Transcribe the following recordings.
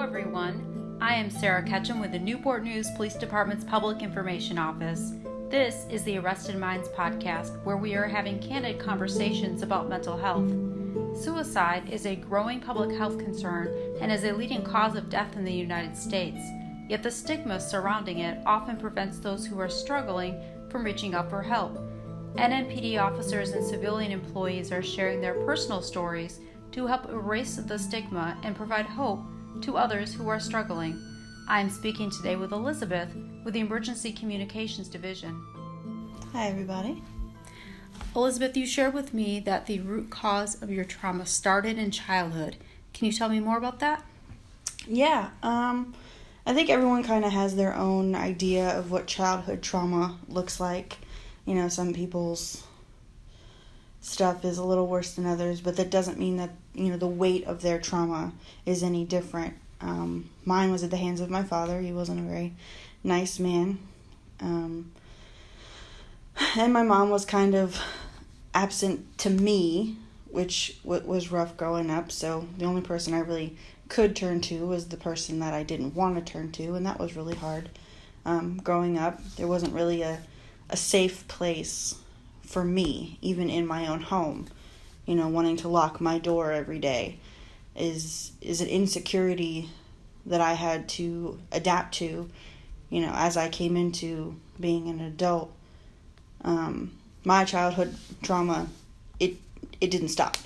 everyone. I am Sarah Ketchum with the Newport News Police Department's Public Information Office. This is the Arrested Minds podcast, where we are having candid conversations about mental health. Suicide is a growing public health concern and is a leading cause of death in the United States. Yet the stigma surrounding it often prevents those who are struggling from reaching out for help. NNPD officers and civilian employees are sharing their personal stories to help erase the stigma and provide hope to others who are struggling. I am speaking today with Elizabeth with the Emergency Communications Division. Hi, everybody. Elizabeth, you shared with me that the root cause of your trauma started in childhood. Can you tell me more about that? Yeah, I think everyone kind of has their own idea of what childhood trauma looks like. You know, some people's stuff is a little worse than others, but that doesn't mean that, the weight of their trauma is any different. Mine was at the hands of my father. He wasn't a very nice man. And my mom was kind of absent to me, which was rough growing up. So the only person I really could turn to was the person that I didn't want to turn to, and that was really hard. Growing up, there wasn't really a safe place for me, even in my own home. Wanting to lock my door every day is an insecurity that I had to adapt to, as I came into being an adult. My childhood trauma, it didn't stop.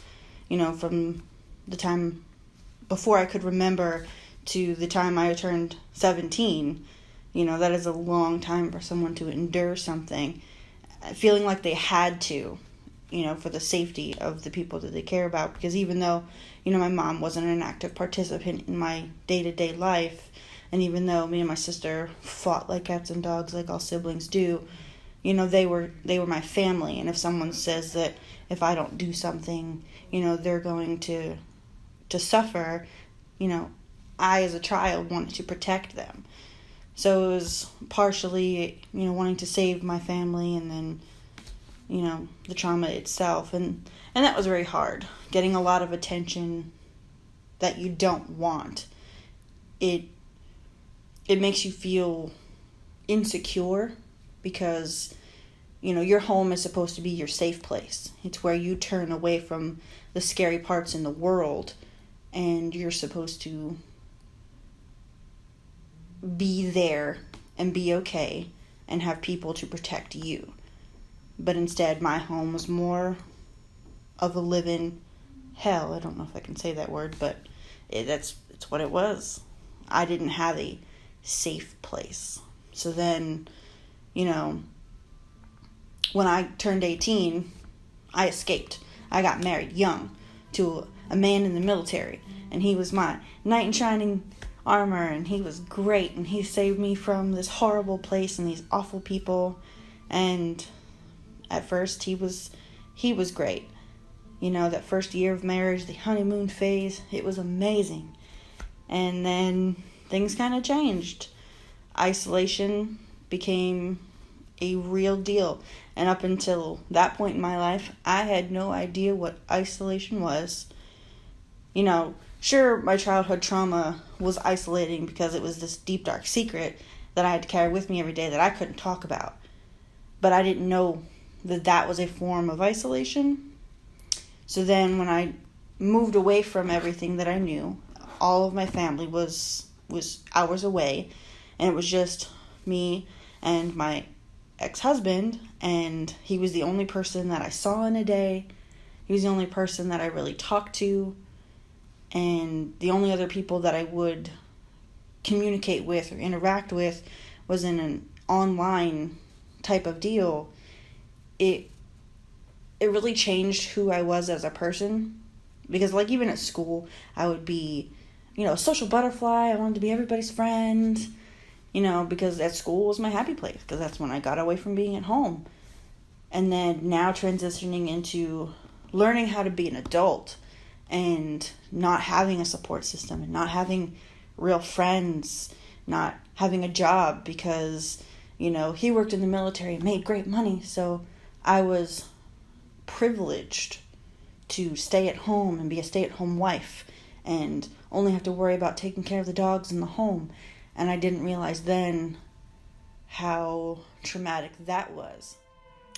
From the time before I could remember to the time I turned 17, that is a long time for someone to endure something, feeling like they had to, for the safety of the people that they care about. Because even though, my mom wasn't an active participant in my day-to-day life, and even though me and my sister fought like cats and dogs, like all siblings do, they were my family. And if someone says that if I don't do something, they're going to suffer, I as a child wanted to protect them. So it was partially, wanting to save my family, and then, the trauma itself. And that was very hard. Getting a lot of attention that you don't want. It makes you feel insecure because, your home is supposed to be your safe place. It's where you turn away from the scary parts in the world, and you're supposed to be there and be okay and have people to protect you. But instead, my home was more of a living hell. I don't know if I can say that word, but it's what it was. I didn't have a safe place. So then, when I turned 18, I escaped. I got married young to a man in the military, and he was my knight in shining armor, and he was great, and he saved me from this horrible place and these awful people. And at first he was great. That first year of marriage, the honeymoon phase, it was amazing. And then things kind of changed. Isolation became a real deal, and up until that point in my life, I had no idea what isolation was. Sure, my childhood trauma was isolating because it was this deep, dark secret that I had to carry with me every day that I couldn't talk about. But I didn't know that was a form of isolation. So then when I moved away from everything that I knew, all of my family was hours away, and it was just me and my ex-husband, and he was the only person that I saw in a day. He was the only person that I really talked to. And the only other people that I would communicate with or interact with was in an online type of deal. It really changed who I was as a person. Because even at school, I would be, a social butterfly. I wanted to be everybody's friend. Because at school was my happy place. Because that's when I got away from being at home. And then now transitioning into learning how to be an adult, and not having a support system, and not having real friends, not having a job because, he worked in the military and made great money. So I was privileged to stay at home and be a stay-at-home wife and only have to worry about taking care of the dogs in the home. And I didn't realize then how traumatic that was.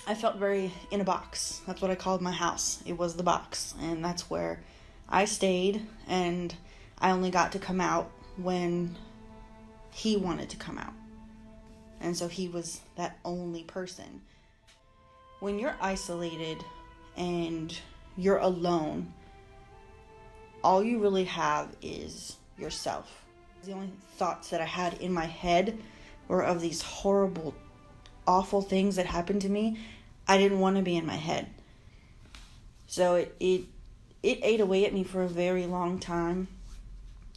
I felt very in a box. That's what I called my house. It was the box. And that's where I stayed, and I only got to come out when he wanted to come out. And so he was that only person. When you're isolated and you're alone, all you really have is yourself. The only thoughts that I had in my head were of these horrible, awful things that happened to me. I didn't want to be in my head. So it ate away at me for a very long time.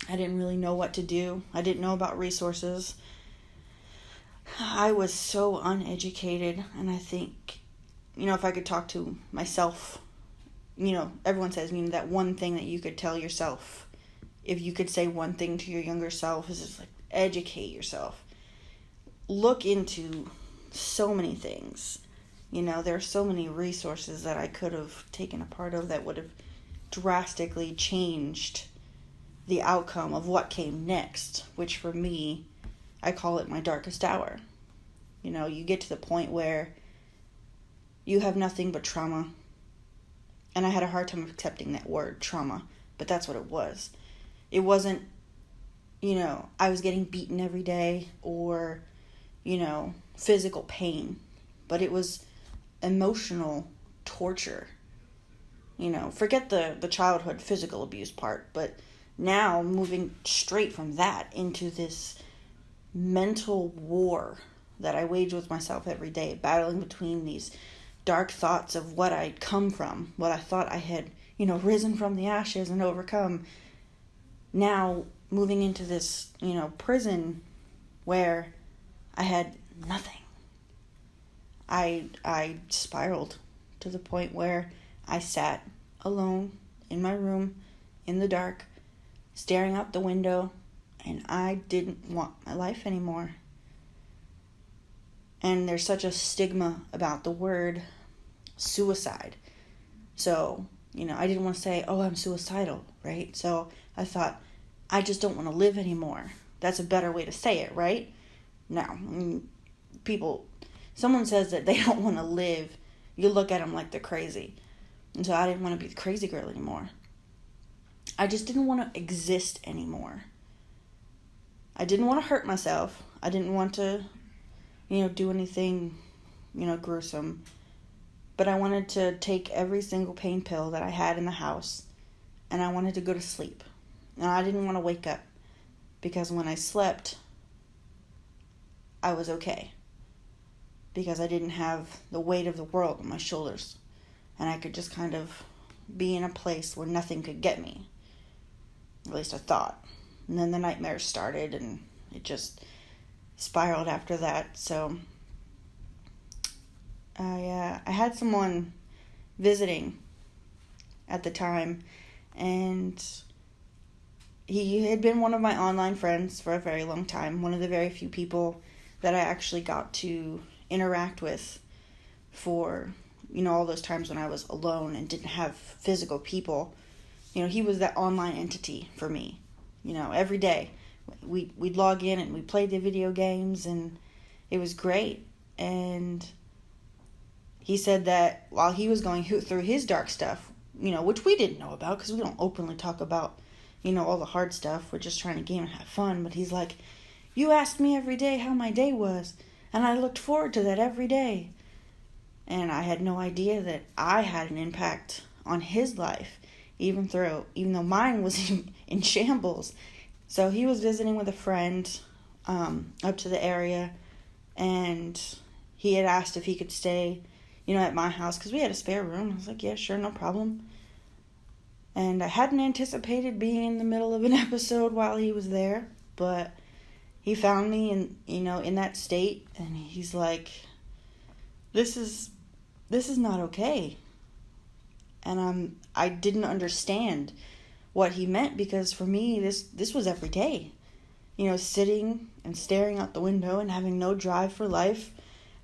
I didn't really know what to do. I didn't know about resources. I was so uneducated, and I think, if I could talk to myself, everyone says, that one thing that you could tell yourself, if you could say one thing to your younger self, is just like, educate yourself. Look into so many things. There are so many resources that I could have taken a part of that would have drastically changed the outcome of what came next, which for me, I call it my darkest hour. You get to the point where you have nothing but trauma. And I had a hard time accepting that word, trauma, but that's what it was. It wasn't, I was getting beaten every day or, physical pain, but it was emotional torture. Forget the childhood physical abuse part, but now moving straight from that into this mental war that I wage with myself every day, battling between these dark thoughts of what I'd come from, what I thought I had, risen from the ashes and overcome. Now moving into this, prison where I had nothing. I spiraled to the point where I sat alone in my room in the dark, staring out the window, and I didn't want my life anymore. And there's such a stigma about the word suicide. So, I didn't want to say, oh, I'm suicidal, right? So I thought, I just don't want to live anymore. That's a better way to say it, right? Now, someone says that they don't want to live, you look at them like they're crazy. And so I didn't want to be the crazy girl anymore. I just didn't want to exist anymore. I didn't want to hurt myself. I didn't want to, do anything, gruesome. But I wanted to take every single pain pill that I had in the house, and I wanted to go to sleep. And I didn't want to wake up, because when I slept, I was okay. Because I didn't have the weight of the world on my shoulders. And I could just kind of be in a place where nothing could get me. At least I thought. And then the nightmares started, and it just spiraled after that. So I had someone visiting at the time, and he had been one of my online friends for a very long time. One of the very few people that I actually got to interact with for, all those times when I was alone and didn't have physical people. He was that online entity for me. Every day we'd log in and we played the video games, and it was great. And he said that while he was going through his dark stuff, which we didn't know about because we don't openly talk about, all the hard stuff. We're just trying to game and have fun. But he's like, you asked me every day how my day was, and I looked forward to that every day. And I had no idea that I had an impact on his life, even though mine was in shambles. So he was visiting with a friend up to the area, and he had asked if he could stay, at my house because we had a spare room. I was like, yeah, sure, no problem. And I hadn't anticipated being in the middle of an episode while he was there, but he found me in that state, and he's like, this is not okay. And I didn't understand what he meant, because for me, this was every day. Sitting and staring out the window and having no drive for life,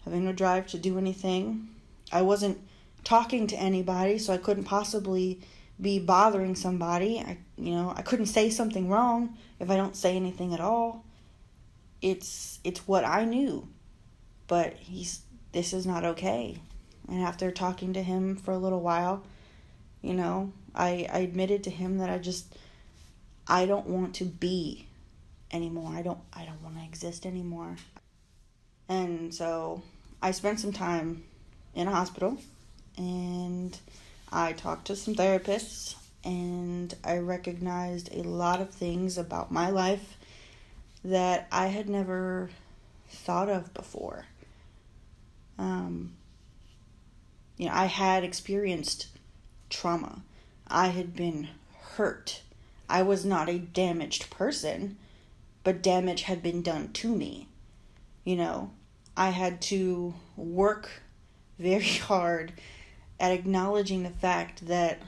having no drive to do anything. I wasn't talking to anybody, so I couldn't possibly be bothering somebody. I couldn't say something wrong if I don't say anything at all. It's what I knew. But this is not okay. And after talking to him for a little while, I admitted to him that I don't want to be anymore. I don't want to exist anymore. And so I spent some time in a hospital, and I talked to some therapists, and I recognized a lot of things about my life that I had never thought of before. I had experienced trauma. I had been hurt. I was not a damaged person, but damage had been done to me. I had to work very hard at acknowledging the fact that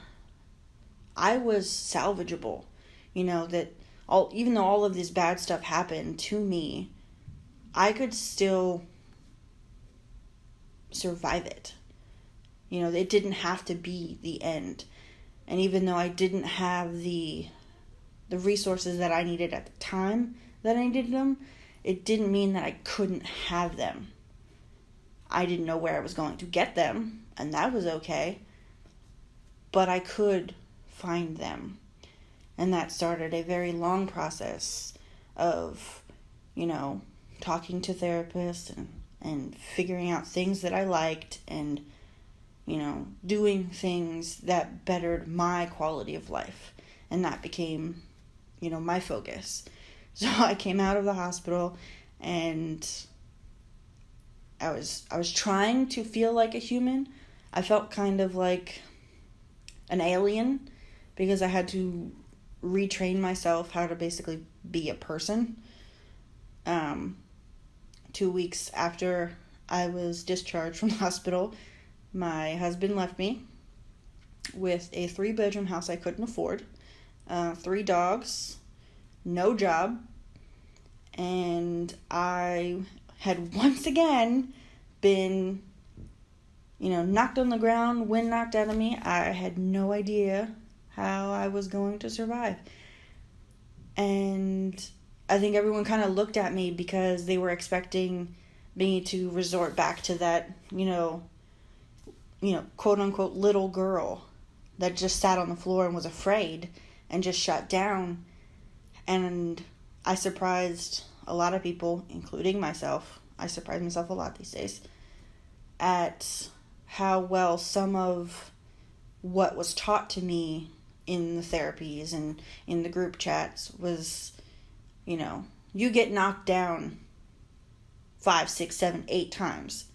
I was salvageable. That even though all of this bad stuff happened to me, I could still survive it. It didn't have to be the end. And even though I didn't have the resources that I needed at the time that I needed them, it didn't mean that I couldn't have them. I didn't know where I was going to get them, and that was okay. But I could find them. And that started a very long process of, talking to therapists and figuring out things that I liked and, doing things that bettered my quality of life. And that became, my focus. So I came out of the hospital, and I was trying to feel like a human. I felt kind of like an alien because I had to retrain myself how to basically be a person. 2 weeks after I was discharged from the hospital, my husband left me with a 3-bedroom house I couldn't afford, 3 dogs, no job, and I had once again been, knocked on the ground, wind knocked out of me. I had no idea how I was going to survive. And I think everyone kind of looked at me because they were expecting me to resort back to that, quote unquote little girl that just sat on the floor and was afraid and just shut down. And I surprised a lot of people, including myself. I surprise myself a lot these days at how well some of what was taught to me in the therapies and in the group chats was, you get knocked down 5, 6, 7, 8 times.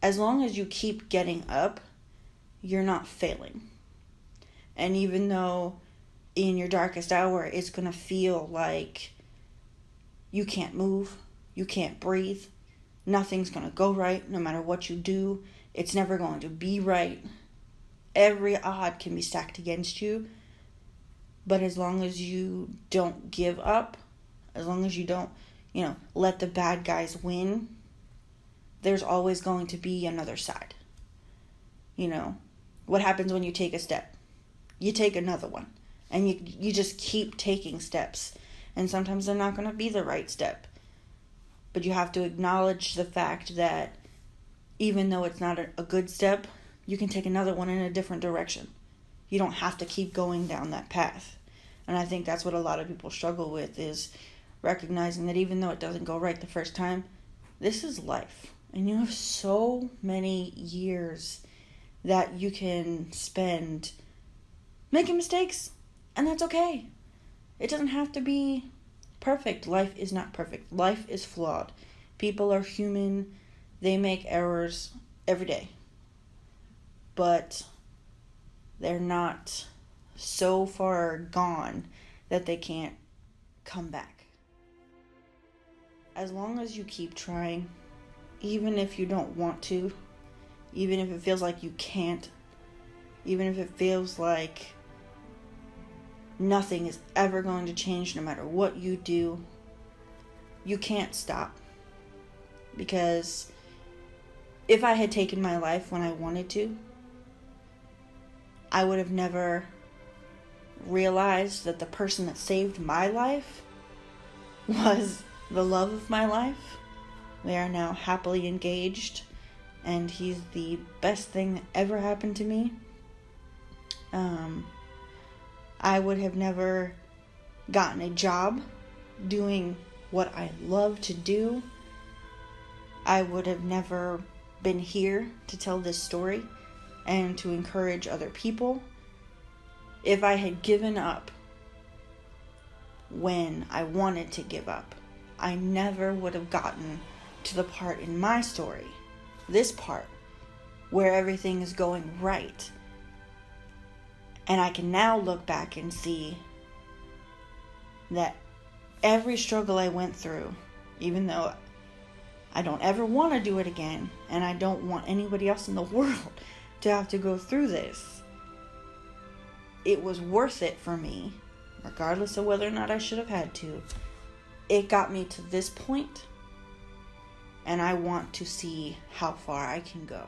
As long as you keep getting up, you're not failing. And even though in your darkest hour it's going to feel like you can't move, you can't breathe, nothing's going to go right no matter what you do, it's never going to be right. Every odd can be stacked against you. But as long as you don't give up, as long as you don't, let the bad guys win, there's always going to be another side. What happens when you take a step? You take another one. And you just keep taking steps. And sometimes they're not going to be the right step. But you have to acknowledge the fact that even though it's not a good step, you can take another one in a different direction. You don't have to keep going down that path. And I think that's what a lot of people struggle with, is recognizing that even though it doesn't go right the first time, this is life. And you have so many years that you can spend making mistakes. And that's okay. It doesn't have to be perfect. Life is not perfect. Life is flawed. People are human. They make errors every day. But they're not so far gone that they can't come back. As long as you keep trying, even if you don't want to, even if it feels like you can't, even if it feels like nothing is ever going to change no matter what you do, you can't stop. Because if I had taken my life when I wanted to, I would have never realized that the person that saved my life was the love of my life. They are now happily engaged, and he's the best thing that ever happened to me. I would have never gotten a job doing what I love to do. I would have never been here to tell this story and to encourage other people if I had given up when I wanted to give up. I never would have gotten to the part in my story, this part, where everything is going right. And I can now look back and see that every struggle I went through, even though I don't ever want to do it again, and I don't want anybody else in the world to have to go through this, it was worth it for me, regardless of whether or not I should have had to. It got me to this point, and I want to see how far I can go.